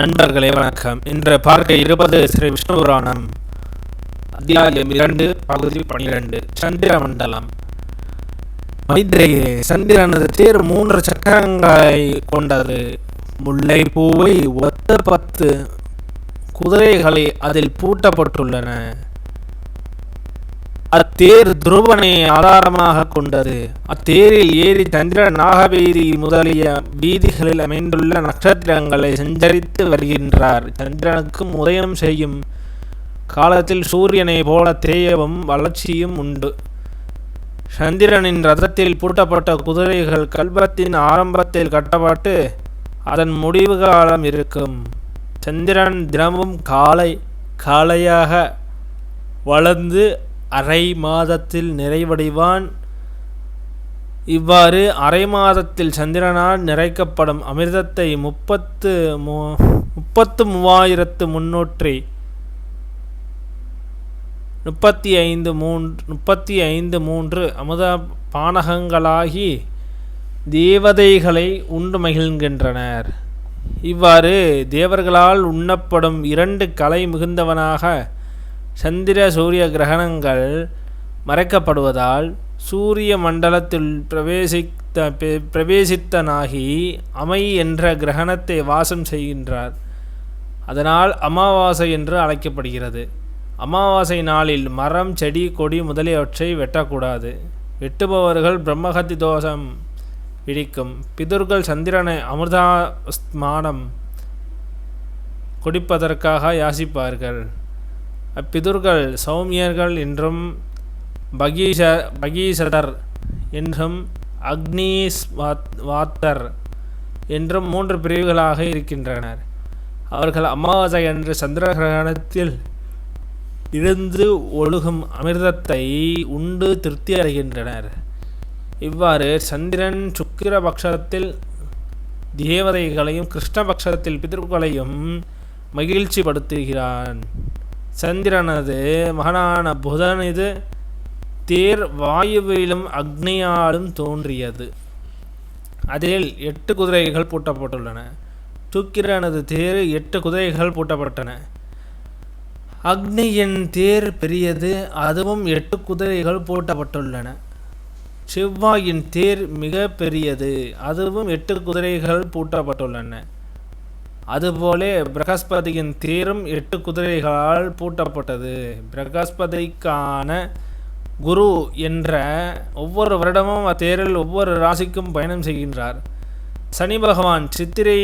அன்பர்களே வணக்கம். இன்று பார்க்க இருப்பது ஸ்ரீ விஷ்ணு புராணம் அத்தியாயம் 2 பகுதி 12 சந்திர மண்டலம். மைத்ரேயே, சந்திரனது தேர் 3 சக்கரங்களை கொண்டது. முல்லை பூவை ஒத்த 10 குதிரைகளை அதில் பூட்டப்பட்டுள்ளன. அத்தேர் துருவனை ஆதாரமாக கொண்டது. அத்தேரில் ஏறி சந்திர நாகவீதி முதலிய வீதிகளில் அமைந்துள்ள நட்சத்திரங்களை சஞ்சரித்து வருகின்றார். சந்திரனுக்கும் உதயம் செய்யும் காலத்தில் சூரியனை போல தேயவும் வளர்ச்சியும் உண்டு. சந்திரனின் ரதத்தில் பூட்டப்பட்ட குதிரைகள் கல்பத்தின் ஆரம்பத்தில் கட்டப்பட்டு அதன் முடிவு காலம் இருக்கும். சந்திரன் தினமும் காலையாக வளர்ந்து அரை மாதத்தில் நிறைவடைவான். இவ்வாறு அரை மாதத்தில் சந்திரனால் நிறைக்கப்படும் அமிர்தத்தை 33,3 அமுத பானகங்களாகி தேவதைகளை உண்டு மகிழ்கின்றனர். இவ்வாறு தேவர்களால் உண்ணப்படும் 2 கலை மிகுந்தவனாக சந்திர சூரிய கிரகணங்கள் மறைக்கப்படுவதால் சூரிய மண்டலத்தில் பிரவேசித்தனாகி அமை என்ற கிரகணத்தை வாசம் செய்கின்றார். அதனால் அமாவாசை என்று அழைக்கப்படுகிறது. அமாவாசை நாளில் மரம், செடி, கொடி முதலியவற்றை வெட்டக்கூடாது. வெட்டுபவர்கள் பிரம்மஹத்தி தோஷம் பிடிக்கும். பிதுர்கள் சந்திரனை அமிர்தஸ்நானம் குடிப்பதற்காக யாசிப்பார்கள். அப்பிதுர்கள் சௌமியர்கள் என்றும் பகீசதர் என்றும் அக்னிஸ்வாத்தர் என்றும் 3 பிரிவுகளாக இருக்கின்றனர். அவர்கள் அமாவாசை அன்று சந்திர கிரகணத்தில் இருந்து ஒழுகும் அமிர்தத்தை உண்டு திருப்தி அடைகின்றனர். இவ்வாறு சந்திரன் சுக்கிர பட்சத்தில் தேவதைகளையும் கிருஷ்ணபக்ஷத்தில் பிதர்களையும் மகிழ்ச்சிப்படுத்துகிறான். சந்திரனது மகனான புதனது தேர் வாயுவிலும் அக்னியாலும் தோன்றியது. அதில் 8 குதிரைகள் பூட்டப்பட்டுள்ளன. சுக்கிரனது தேர் 8 குதிரைகள் பூட்டப்பட்டன. அக்னியின் தேர் பெரியது, அதுவும் 8 குதிரைகள் பூட்டப்பட்டுள்ளன. செவ்வாயின் தேர் மிக பெரியது, அதுவும் 8 குதிரைகள் பூட்டப்பட்டுள்ளன. அதுபோல பிரகஸ்பதியின் தேரும் 8 குதிரைகளால் பூட்டப்பட்டது. பிரகஸ்பதிக்கான குரு என்ற ஒவ்வொரு வருடமும் அத்தேரில் ஒவ்வொரு ராசிக்கும் பயணம் செய்கின்றார். சனி பகவான் சித்திரை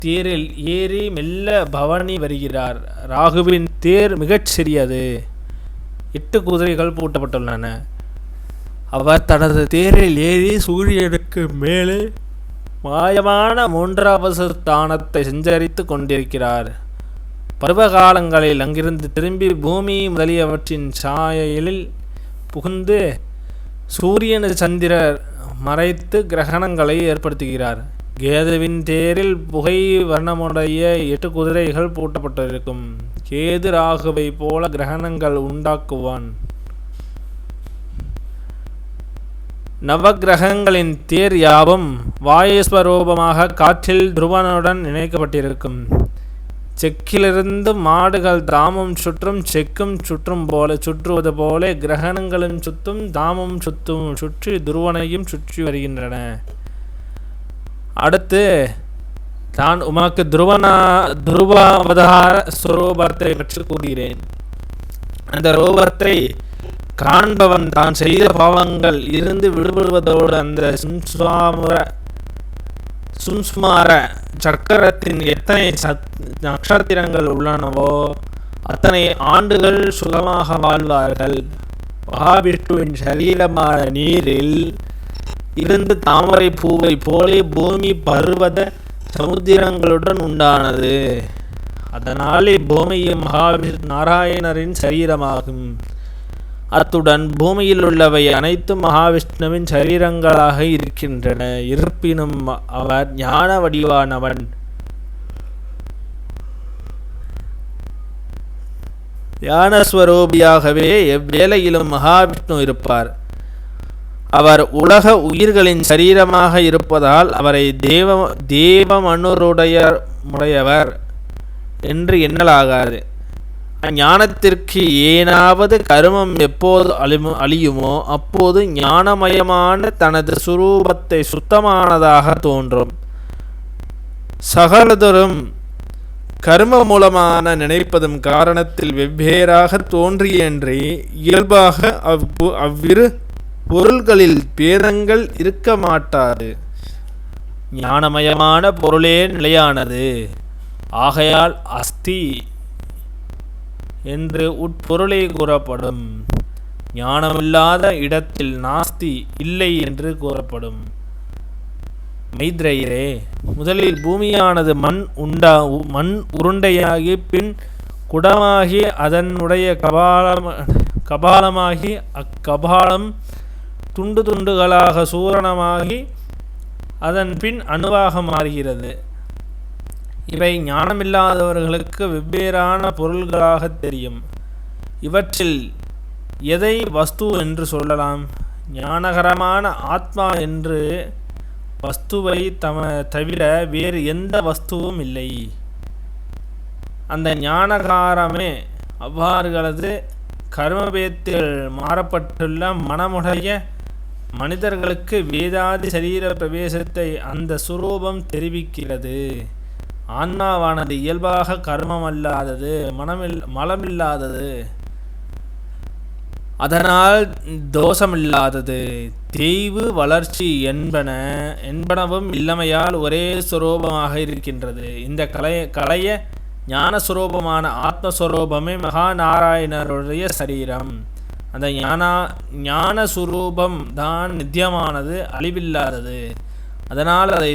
தேரில் ஏறி மெல்ல பவனி வருகிறார். ராகுவின் தேர் மிகச் சிறியது, 8 குதிரைகள் பூட்டப்பட்டுள்ளன. அவர் தனது தேரில் ஏறி சூரியனுக்கு மேலே மாயமான 3வது ஸ்தானத்தை சஞ்சரித்து கொண்டிருக்கிறார். பருவகாலங்களில் அங்கிருந்து திரும்பி பூமி முதலியவற்றின் சாயலில் புகுந்து சூரியன் சந்திரர் மறைத்து கிரகணங்களை ஏற்படுத்துகிறார். கேதுவின் தேரில் புகை வர்ணமுடைய 8 குதிரைகள் பூட்டப்பட்டிருக்கும். கேது ராகுவை போல கிரகணங்கள் உண்டாக்குவான். நவகிரகங்களின் தேர் யாவும் வாயுஸ்வரூபமாக காற்றில் துருவனுடன் இணைக்கப்பட்டிருக்கும். செக்கிலிருந்து மாடுகள் தாமும் சுற்றும் செக்கும் சுற்றுவது போல கிரகணங்களும் சுத்தும் தாமும் சுற்றி துருவனையும் சுற்றி வருகின்றன. அடுத்து நான் உமக்கு துருவாவதார ஸ்வரூபத்தை பற்றி கூறுகிறேன். அந்த ரூபத்தை காண்பவன் தான் செய்த பாவங்கள் இருந்து விடுபடுவதோடு அந்த சும்ஸ்மார சக்கரத்தின் எத்தனை நட்சத்திரங்கள் உள்ளனவோ அத்தனை ஆண்டுகள் சுகமாக வாழ்வார்கள். மகாவிஷ்ணுவின் சரீரமான நீரில் இருந்து தாமரை பூவை போலே பூமி பருவத சமுத்திரங்களுடன் உண்டானது. அதனாலே பூமியும் நாராயணரின் சரீரமாகும். அத்துடன் பூமியில் உள்ளவை அனைத்தும் மகாவிஷ்ணுவின் சரீரங்களாக இருக்கின்றன. இருப்பினும் அவர் ஞான வடிவானவன். ஞானஸ்வரூபியாகவே எவ்வேளையிலும் மகாவிஷ்ணு இருப்பார். அவர் உலக உயிர்களின் சரீரமாக இருப்பதால் அவரை தேவமனுடையவர் என்று எண்ணலாகாது. ஞானத்திற்கு ஏனாவது கருமம் எப்போது அழியுமோ அப்போது ஞானமயமான தனது சுரூபத்தை சுத்தமானதாக தோன்றும். சகலதொரும் கர்ம மூலமான நினைப்பதும் காரணத்தில் வெவ்வேறாக தோன்றியன்றி இயல்பாக அவ்விரு பொருள்களில் பேதங்கள் இருக்க மாட்டாது. ஞானமயமான பொருளே நிலையானது. ஆகையால் அஸ்தி என்று உட்பொருளே கூறப்படும். ஞானமில்லாத இடத்தில் நாஸ்தி இல்லை என்று கூறப்படும். மைத்ரேயரே, முதலில் பூமியானது மண் உருண்டையாகி பின் குடமாகி அதனுடைய கபாலமாகி அக்கபாலம் துண்டு துண்டுகளாக சூரணமாகி அதன் பின் அணுவாக மாறுகிறது. இவை ஞானமில்லாதவர்களுக்கு வெவ்வேறான பொருள்களாக தெரியும். இவற்றில் எதை வஸ்து என்று சொல்லலாம்? ஞானகரமான ஆத்மா என்று வஸ்துவை தவிர வேறு எந்த வஸ்துவும் இல்லை. அந்த ஞானகாரமே அவ்வாறுகளது கர்மபேத்தில் மாறப்பட்டுள்ள மனமுடைய மனிதர்களுக்கு வேதாதி சரீர பிரவேசத்தை அந்த சுரூபம் தெரிவிக்கிறது. ஆன்மாவானது இயல்பாக கர்மமல்லாதது, மலமில்லாதது, அதனால் தோஷமில்லாதது, தேய்வு வளர்ச்சி என்பனவும் இல்லாமையால் ஒரே சுரூபமாக இருக்கின்றது. இந்த கலைய ஞானஸ்வரூபமான ஆத்மஸ்வரூபமே மகாநாராயணருடைய சரீரம். அந்த ஞானஸ்வரூபம் தான் நித்தியமானது, அழிவில்லாதது. அதனால் அதை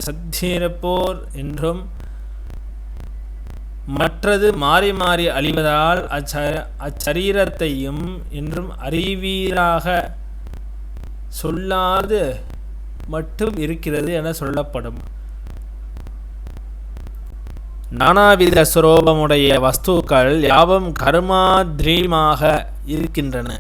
சத்தியிருப்போர் என்றும் மற்றது மாறி மாறி அழிவதால் அச்சரீரத்தையும் என்றும் அறிவீராக சொல்லாது மட்டும் இருக்கிறது என சொல்லப்படும். நானாவித ஸ்வரூபமுடைய வஸ்துக்கள் யாவும் கர்மாத்ரீமாக இருக்கின்றன.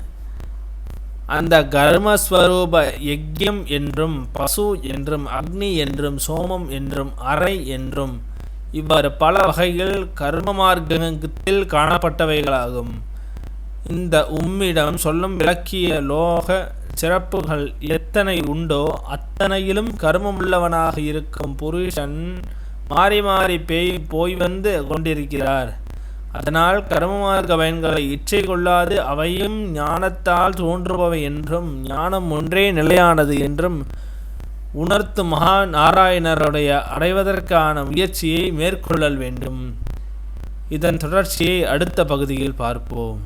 அந்த கர்மஸ்வரூப யக்ஞம் என்றும் பசு என்றும் அக்னி என்றும் சோமம் என்றும் அறை என்றும் இவ்வாறு பல வகைகள் கர்ம மார்க்கத்தில் காணப்பட்டவைகளாகும். இந்த உம்மிடம் சொல்லும் விளக்கிய லோக சிறப்புகள் எத்தனை உண்டோ அத்தனையிலும் கர்மமுள்ளவனாக இருக்கும் புருஷன் மாறி மாறி போய் வந்து கொண்டிருக்கிறார். அதனால் கர்மமார்க்க பயன்களை இச்சை கொள்ளாது அவையும் ஞானத்தால் தோன்றுபவை என்றும் ஞானம் ஒன்றே நிலையானது என்றும் உணர்த்தும் மகா நாராயணருடைய அடைவதற்கான முயற்சியை மேற்கொள்ளல் வேண்டும். இதன் தொடர்ச்சியை அடுத்த பகுதியில் பார்ப்போம்.